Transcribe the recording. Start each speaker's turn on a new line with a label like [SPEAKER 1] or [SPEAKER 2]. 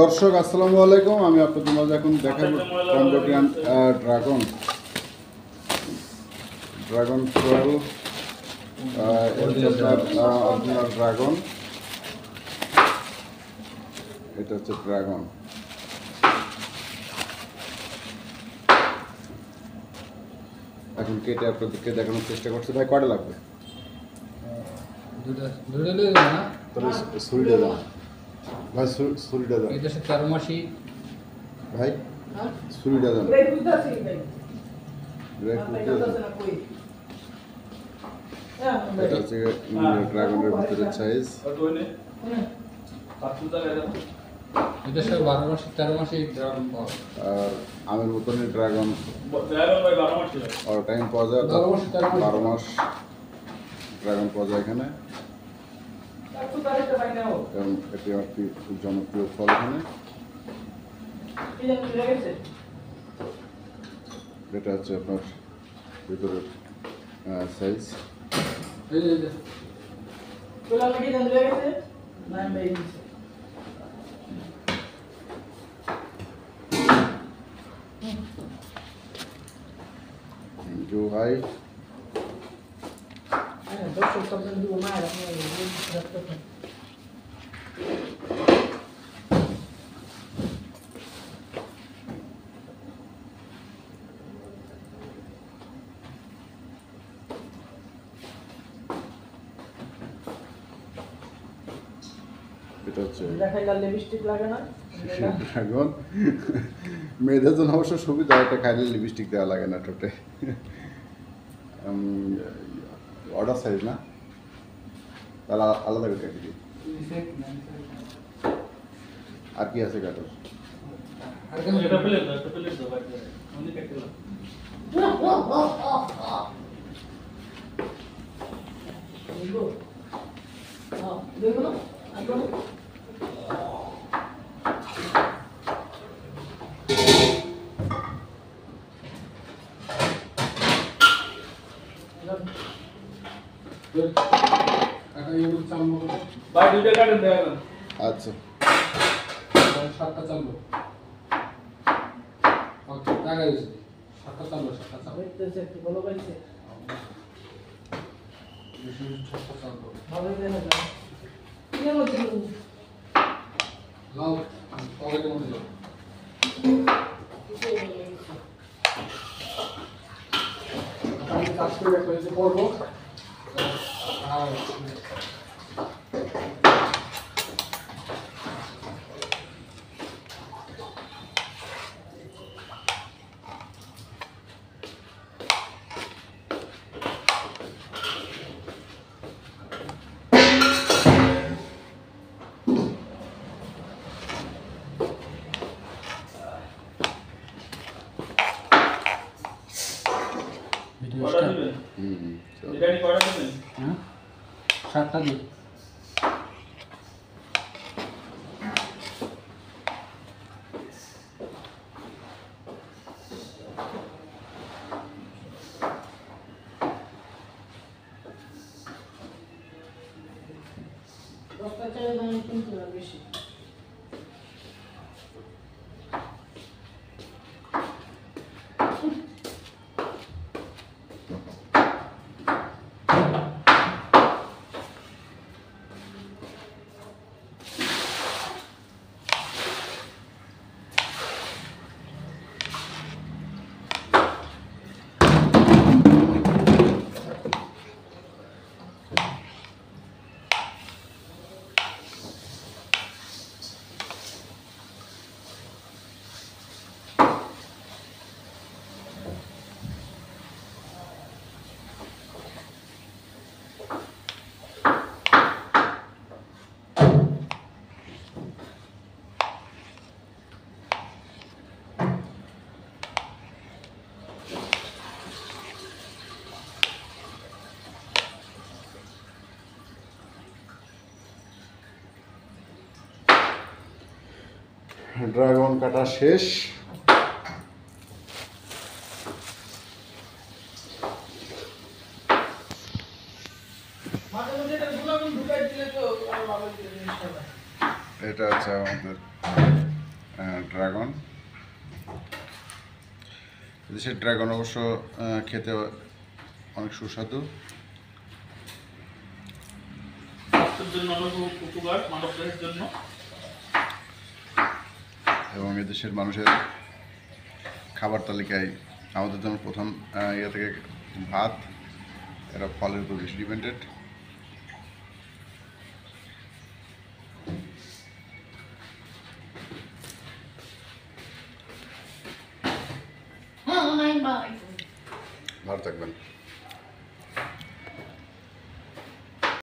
[SPEAKER 1] দর্শক আসসালামু আলাইকুম, আমি আপনাদের মাঝে এখন দেখাবো কম্বোডিয়ান ড্রাগন 12 অরিজিনাল ড্রাগন। এটা হচ্ছে ড্রাগন। এখন কেটে আপনাদেরকে দেখানোর চেষ্টা করছি। ভাই কয়টা লাগবে? তাহলে ছুরিটা দাও ভাই, ছুরিটা দাও ভাই, ছুরিটা দাও। এটা হচ্ছে ড্রাগনের ভিতরে সাইজ। আর আমের মতনই ড্রাগন অল টাইম পাওয়া যায়, 12 মাস ড্রাগন পাওয়া যায় এখানে। এবং এটি একটি খুব জনপ্রিয় ফল এখানে। এটা হচ্ছে আপনার ভিতরের সাইজ। जो भाई এটা হচ্ছে লিপস্টিক লাগে না ড্রাগন। মেয়েদের জন্য অবশ্য সুবিধা, এটা খাইলে লিপস্টিক দেওয়া লাগে না ঠোঁটে। অর্ডার সাইজ না, তাহলে আলাদা করে কেটে দিই। আর কি আছে কাটার? আচ্ছা
[SPEAKER 2] সাতটা দিন বেশি।
[SPEAKER 1] ড্রাগন কাটা শেষ। এটা এটা হচ্ছে আমাদের ড্রাগন। দেশের ড্রাগন অবশ্য খেতে অনেক সুস্বাদু এবং এদেশের মানুষের খাবার তালিকায় আমাদের জন্য প্রথম ইয়ে থেকে ভাত, এরা ফলের উপর বেশি ডিপেন্ডেড। ভালো থাকবেন।